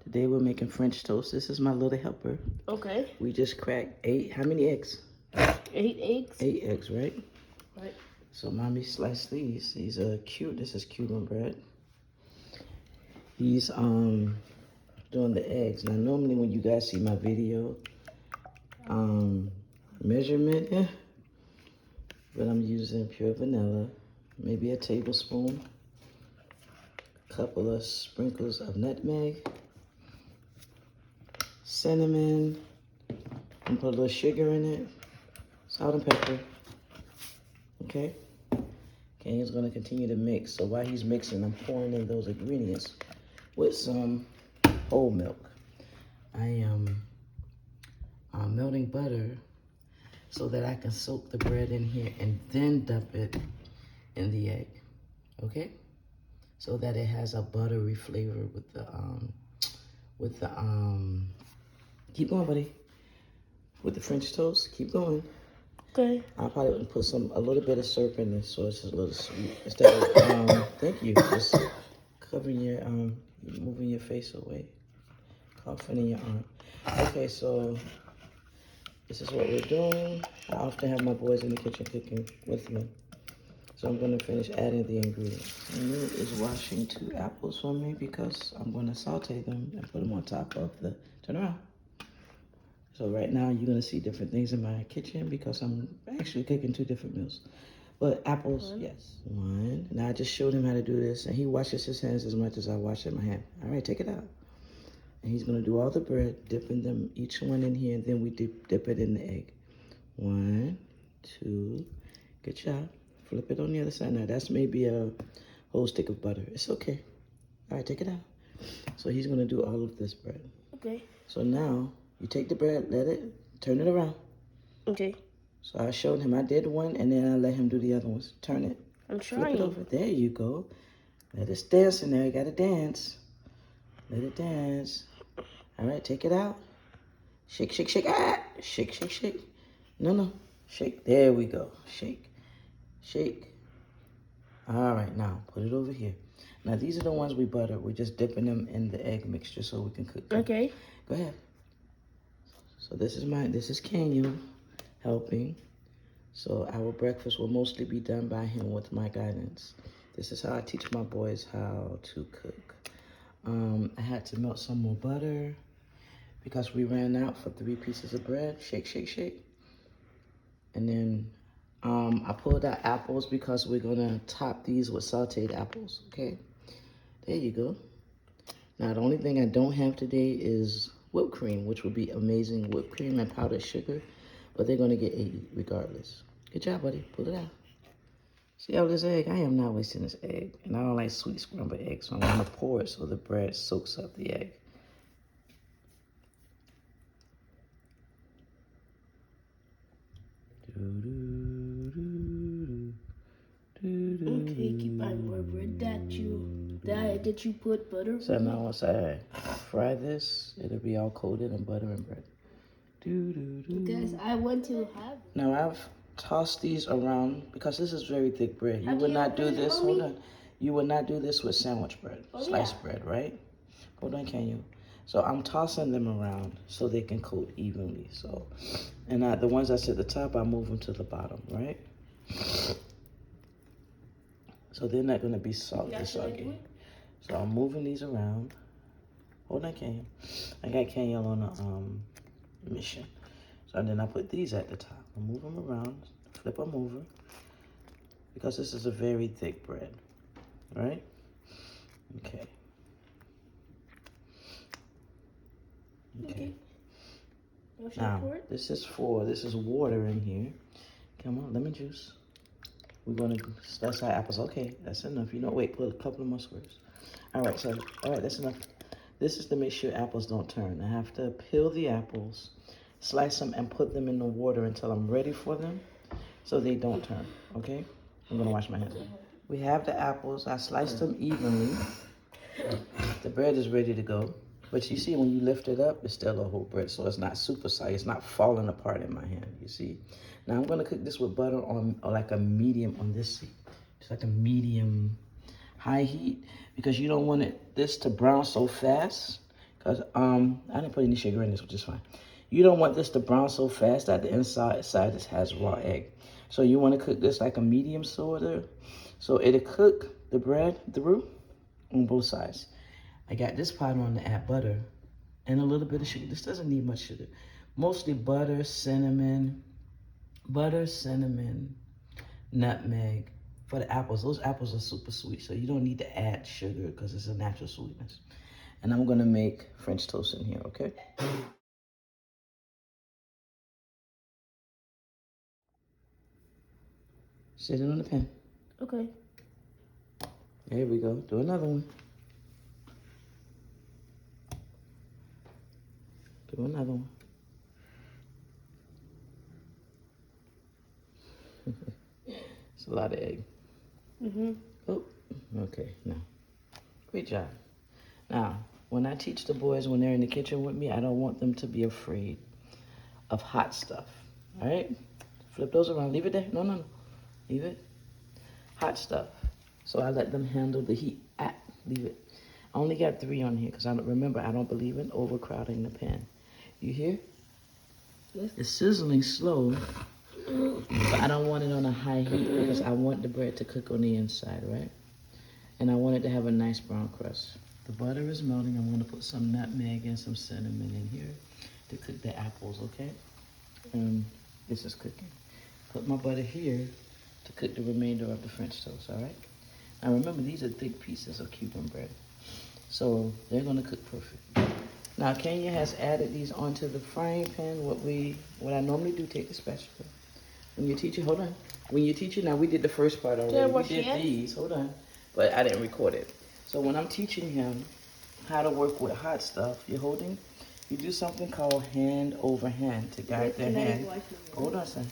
Today we're making French toast. This is my little helper. Okay. We just cracked 8, how many eggs? 8 eggs. 8 eggs, right? Right. So mommy sliced these. These are cute. This is Cuban bread. He's doing the eggs. Now normally when you guys see my video, measurement, but I'm using pure vanilla, maybe a tablespoon, a couple of sprinkles of nutmeg, cinnamon, and put a little sugar in it, salt and pepper. Okay? Kaniel's gonna continue to mix. So while he's mixing, I'm pouring in those ingredients with some whole milk. I am melting butter so that I can soak the bread in here and then dump it in the egg. Okay? So that it has a buttery flavor with the keep going, buddy. With the French toast, keep going. Okay. I probably would put a little bit of syrup in this so it's just a little sweet. Instead of, thank you, just covering your, moving your face away, coughing in your arm. Okay, so this is what we're doing. I often have my boys in the kitchen cooking with me. So I'm gonna finish adding the ingredients. Amy is washing 2 apples for me because I'm gonna saute them and put them on top of the, turn around. So right now you're gonna see different things in my kitchen because I'm actually cooking 2 different meals. But apples, yes. 1. Now I just showed him how to do this and he washes his hands as much as I wash my hand. All right, take it out. And he's gonna do all the bread, dipping them each one in here, and then we dip it in the egg. 1, 2, good job. Flip it on the other side. Now that's maybe a whole stick of butter. It's okay. All right, take it out. So he's gonna do all of this bread. Okay. So now you take the bread, turn it around. Okay. So I showed him, I did one, and then I let him do the other ones. Turn it. I'm trying. Flip it over. There you go. Let it dance in there. You gotta dance. Let it dance. All right, take it out. Shake, shake, shake. Ah! Shake, shake, shake. No. Shake. There we go. Shake. Shake. All right, now put it over here. Now these are the ones we butter. We're just dipping them in the egg mixture so we can cook them. Okay. Go ahead. So this is Kaniel helping. So our breakfast will mostly be done by him with my guidance. This is how I teach my boys how to cook. I had to melt some more butter because we ran out for 3 pieces of bread. Shake, shake, shake. And then I pulled out apples because we're gonna top these with sauteed apples, okay? There you go. Now the only thing I don't have today is whipped cream, which would be amazing, whipped cream and powdered sugar, but they're gonna get 80 regardless. Good job, buddy, pull it out. See all this egg? I am not wasting this egg. And I don't like sweet scrambled eggs, so I'm gonna pour it so the bread soaks up the egg. Okay, keep buying more bread that you put butter. So now once I fry this, it'll be all coated in butter and bread. Guys, I want to have. Now I've tossed these around because this is very thick bread. You would not do this. Hold on. You would not do this with sandwich bread, sliced bread, right? Hold on, can you? So I'm tossing them around so they can coat evenly. So, and the ones that's at the top, I move them to the bottom, right? So they're not gonna be soggy. So I'm moving these around. Hold on, Kaniel. I got Kaniel on a mission. So then I put these at the top. I move them around, flip them over, because this is a very thick bread, right? Okay. Okay. Now, this is water in here. Come on, lemon juice. We're gonna slice our apples. Okay, that's enough. You know, wait, put a couple of more squares. All right, that's enough. This is to make sure apples don't turn. I have to peel the apples, slice them, and put them in the water until I'm ready for them so they don't turn, okay? I'm gonna wash my hands. We have the apples. I sliced them evenly. The bread is ready to go. But you see, when you lift it up, it's still a whole bread, so it's not super soggy. It's not falling apart in my hand, you see? Now I'm gonna cook this with butter on like a medium on this seat. It's like a medium high heat because you don't want this to brown so fast Cause I didn't put any sugar in this, which is fine. You don't want this to brown so fast that the inside this has raw egg. So you want to cook this like a medium sorta. So it'll cook the bread through on both sides. I got this pot on to add butter and a little bit of sugar. This doesn't need much sugar. Mostly butter, cinnamon, nutmeg. For the apples, those apples are super sweet, so you don't need to add sugar because it's a natural sweetness. And I'm gonna make French toast in here, okay? Sit it on the pan. Okay. There we go. Do another one. Do another one. It's a lot of egg. Oh, okay, now. Great job. Now, when I teach the boys when they're in the kitchen with me, I don't want them to be afraid of hot stuff, all right? Flip those around. Leave it there. No, no, no. Leave it. Hot stuff. So I let them handle the heat. Leave it. I only got 3 on here because I don't believe in overcrowding the pan. You hear? Yes. It's sizzling slow, but I don't want it on a high heat because I want the bread to cook on the inside, right? And I want it to have a nice brown crust. The butter is melting. I'm going to put some nutmeg and some cinnamon in here to cook the apples, okay? And this is cooking. Put my butter here to cook the remainder of the French toast, all right? Now remember, these are thick pieces of Cuban bread. So they're gonna cook perfect. Now Kenya has added these onto the frying pan. What I normally do, take the spatula. When you teach it, hold on. When you teach it, now we did the first part already. We did these, hold on. But I didn't record it. So when I'm teaching him how to work with hot stuff, you do something called hand over hand to guide their hand. Hold on, son.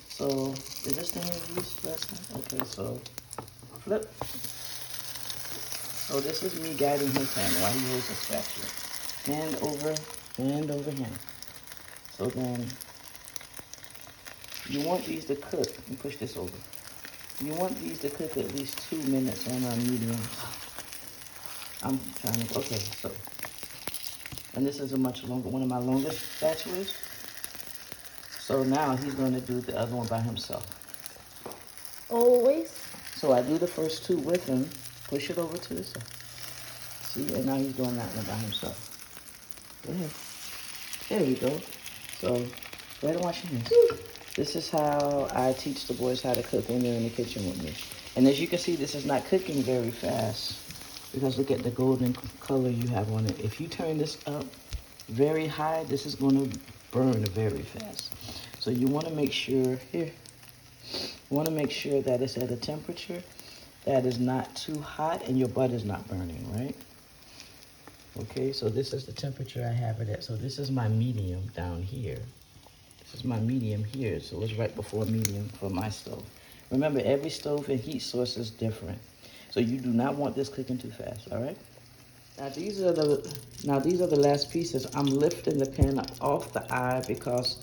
So, is this the hand you used last time? Okay, so flip. So this is me guiding his hand while he holds the spatula. Hand over hand. So then, you want these to cook. Let me push this over. You want these to cook at least 2 minutes on a medium. I'm trying to, okay, so. And this is a much longer, one of my longest spatulas. So now he's going to do the other one by himself. Always? So I do the first 2 with him, push it over to the side. See, and now he's doing that one by himself. Go ahead. There we go. So, go ahead and wash your hands. This is how I teach the boys how to cook when they're in the kitchen with me. And as you can see, this is not cooking very fast because look at the golden color you have on it. If you turn this up very high, this is going to burn very fast. So you want to make sure, that it's at a temperature that is not too hot and your butter's not burning, right? Okay, so this is the temperature I have it at. So this is my medium down here. This is my medium here, so it's right before medium for my stove. Remember, every stove and heat source is different. So you do not want this cooking too fast, all right? Now these are the last pieces. I'm lifting the pan off the eye because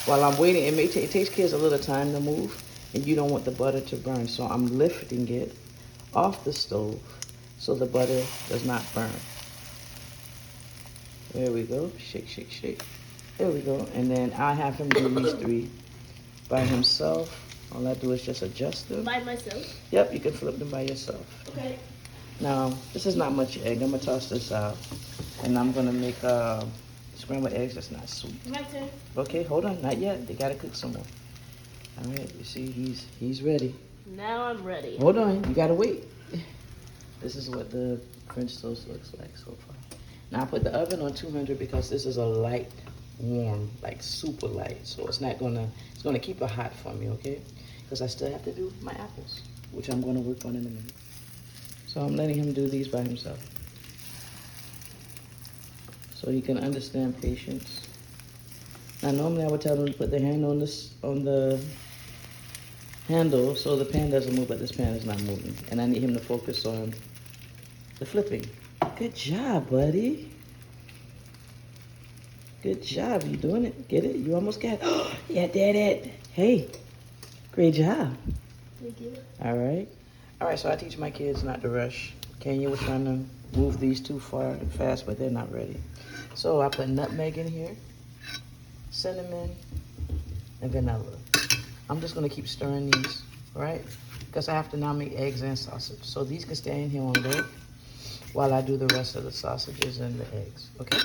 while I'm waiting, it takes kids a little time to move and you don't want the butter to burn. So I'm lifting it off the stove so the butter does not burn. There we go. Shake, shake, shake. There we go. And then I have him do these 3 by himself. All I do is just adjust them. By myself? Yep, you can flip them by yourself. Okay. Now, this is not much egg. I'm going to toss this out. And I'm going to make scrambled eggs that's not sweet. My turn. Okay, hold on. Not yet. They got to cook some more. All right, you see, he's ready. Now I'm ready. Hold on. You got to wait. This is what the French toast looks like so far. Now, I put the oven on 200 because this is a light, warm, like super light. So it's going to keep it hot for me, okay? Because I still have to do my apples, which I'm going to work on in a minute. So I'm letting him do these by himself. So he can understand patience. Now normally I would tell them to put their hand on the handle so the pan doesn't move, but this pan is not moving. And I need him to focus on the flipping. Good job, buddy. Good job. You doing it? Get it? You almost got it. Yeah, did it. Hey, great job. Thank you. All right. All right, so I teach my kids not to rush. Kenya was trying to move these too far and fast, but they're not ready. So I put nutmeg in here, cinnamon, and vanilla. I'm just gonna keep stirring these, right? Because I have to now make eggs and sausage. So these can stay in here on low while I do the rest of the sausages and the eggs, okay?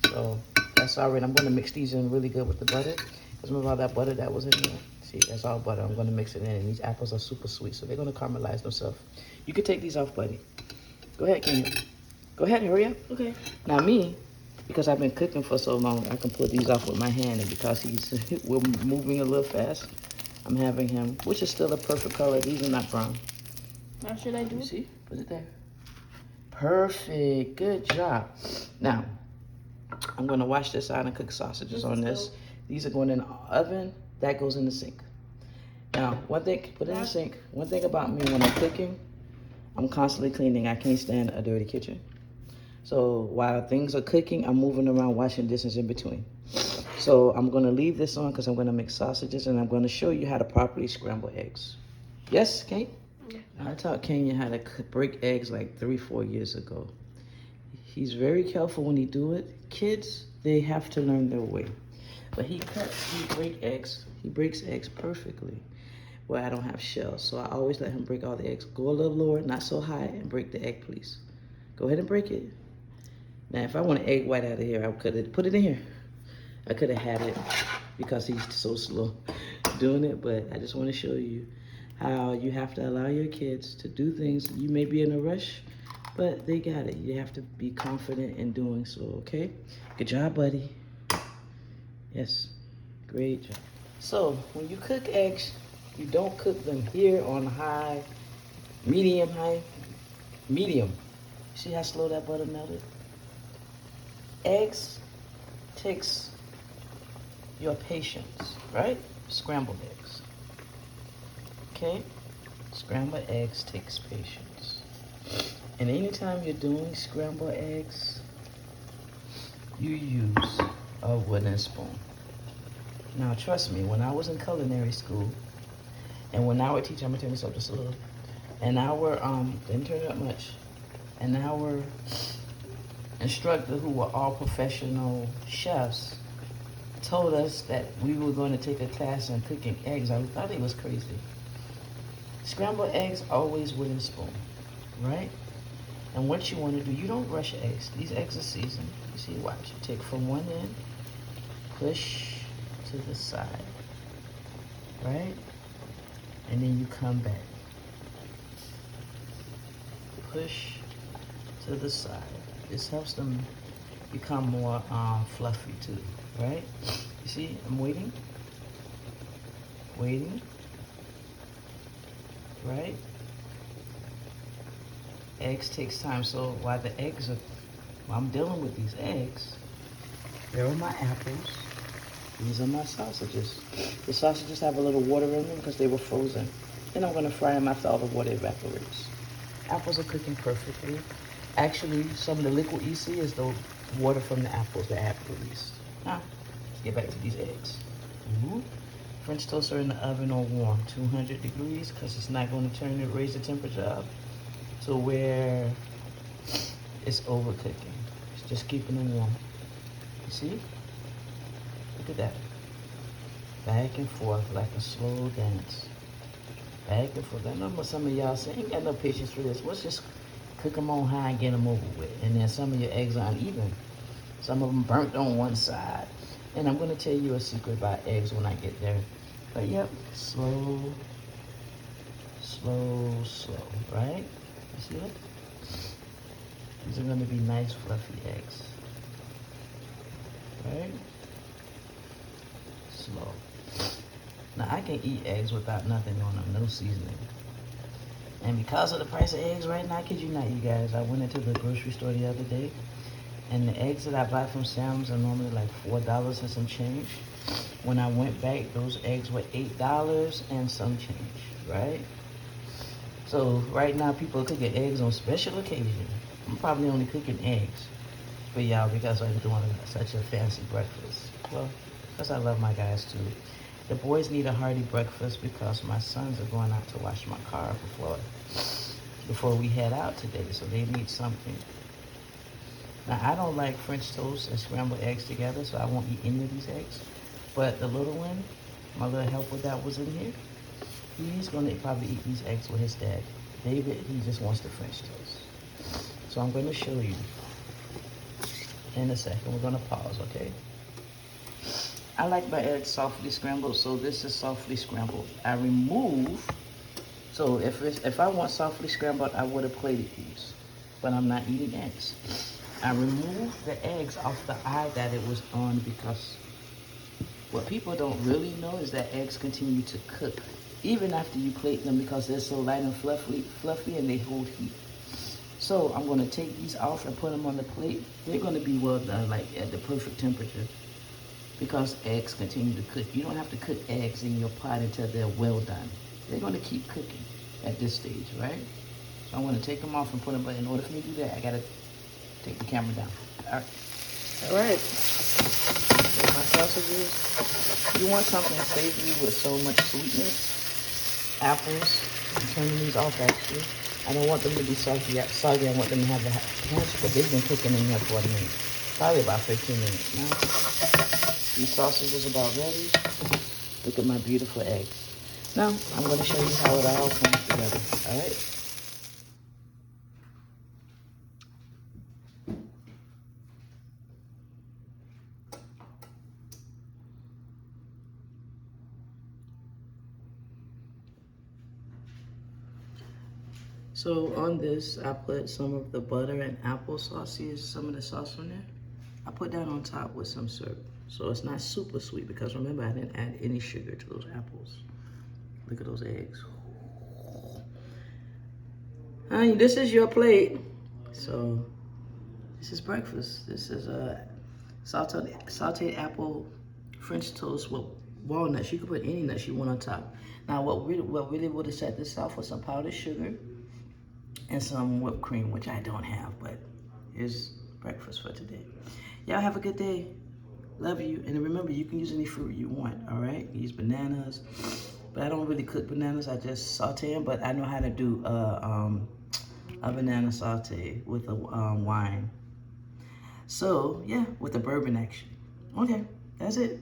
So that's all right. I'm gonna mix these in really good with the butter. Because remember all that butter that was in there? See, that's all butter. I'm gonna mix it in, and these apples are super sweet, so they're gonna caramelize themselves. You can take these off, buddy. Go ahead, Kaniel. Go ahead, hurry up. Okay. Now me, because I've been cooking for so long, I can pull these off with my hand, and because we're moving a little fast, I'm having him, which is still a perfect color. These are not brown. Now should I do? You see? Put it there. Perfect. Good job. Now, I'm going to wash this out and cook sausages on this. These are going in the oven. That goes in the sink. Now, one thing, put it in the sink. One thing about me when I'm cooking, I'm constantly cleaning. I can't stand a dirty kitchen. So while things are cooking, I'm moving around, washing dishes in between. So I'm going to leave this on because I'm going to make sausages, and I'm going to show you how to properly scramble eggs. Yes, Kate? Yeah. I taught Kenya how to break eggs like 3-4 years ago. He's very careful when he do it. Kids, they have to learn their way. But he breaks eggs perfectly where I don't have shells. So I always let him break all the eggs. Go a little lower, not so high, and break the egg, please. Go ahead and break it. Now, if I want an egg white out of here, I could have put it in here. I could have had it because he's so slow doing it, but I just want to show you how you have to allow your kids to do things. You may be in a rush, but they got it. You have to be confident in doing so, okay? Good job, buddy. Yes, great job. So, when you cook eggs, you don't cook them here on high, medium. See how slow that butter melted? Eggs takes your patience, right? Scrambled eggs. Okay? Scrambled eggs takes patience. And anytime you're doing scrambled eggs, you use a wooden spoon. Now, trust me, when I was in culinary school, and when our teacher, I'm gonna tell you something just a little, and our, didn't turn up much, and our instructor, who were all professional chefs, told us that we were going to take a class on cooking eggs. I thought it was crazy. Scrambled eggs, always with a spoon, right? And what you want to do, you don't rush eggs. These eggs are seasoned. You see, watch. You take from one end, push to the side, right? And then you come back. Push to the side. This helps them become more fluffy too, right? You see, I'm waiting, right? Eggs takes time, so while I'm dealing with these eggs, there are my apples. These are my sausages. The sausages have a little water in them because they were frozen. Then I'm gonna fry them after all the water evaporates. Apples are cooking perfectly. Actually, some of the liquid you see is the water from the apples that I have released. Now, let's get back to these eggs. French toast are in the oven on warm, 200 degrees, because it's not going to raise the temperature up to where it's overcooking. It's just keeping them warm. You see? Look at that. Back and forth like a slow dance. Back and forth. I know what some of y'all say, ain't got no patience for this. Let's just cook them on high and get them over with. And then some of your eggs are uneven. Some of them burnt on one side. And I'm going to tell you a secret about eggs when I get there. But yep, slow, right? You see it? These are going to be nice fluffy eggs. Right? Slow. Now I can eat eggs without nothing on them, no seasoning. And because of the price of eggs right now, I kid you not, you guys, I went into the grocery store the other day, and the eggs that I buy from Sam's are normally like $4 and some change. When I went back, those eggs were $8 and some change, right? So right now, people are cooking eggs on special occasions. I'm probably only cooking eggs for y'all because I'm doing such a fancy breakfast. Well, because I love my guys too. The boys need a hearty breakfast because my sons are going out to wash my car before we head out today. So they need something Now, I don't like French toast and scrambled eggs together, so I won't eat any of these eggs. But the little one, my little helper that was in here, he's gonna probably eat these eggs with his dad. David, he just wants the French toast. So I'm gonna show you in a second. We're gonna pause, okay? I like my eggs softly scrambled, so this is softly scrambled. I remove, so if I want softly scrambled, I would have plated these, but I'm not eating eggs. I remove the eggs off the eye that it was on because what people don't really know is that eggs continue to cook even after you plate them because they're so light and fluffy and they hold heat. So I'm gonna take these off and put them on the plate. They're gonna be well done, like at the perfect temperature, because eggs continue to cook. You don't have to cook eggs in your pot until they're well done. They're gonna keep cooking at this stage, right? So I'm gonna take them off and put them, but in order for me to do that, I gotta take the camera down. All right. So my sausages, you want something savory with so much sweetness. Apples, I'm turning these off actually. I don't want them to be soggy. I want them to have the crunch, but they've been cooking in here for a minute. Probably about 15 minutes now. These sausages about ready. Look at my beautiful eggs. Now, I'm going to show you how it all comes together, all right? So on this, I put some of the butter and applesauce, some of the sauce on there. I put that on top with some syrup. So it's not super sweet because remember, I didn't add any sugar to those apples. Look at those eggs. Honey, this is your plate. So this is breakfast. This is a sauteed apple French toast with walnuts. You can put any nuts you want on top. Now, what really would have set this off was some powdered sugar and some whipped cream, which I don't have, but here's breakfast for today. Y'all have a good day. Love you. And remember, you can use any fruit you want, all right? Use bananas, but I don't really cook bananas. I just saute them, but I know how to do a banana saute with a wine. So, yeah, with the bourbon action. Okay, that's it.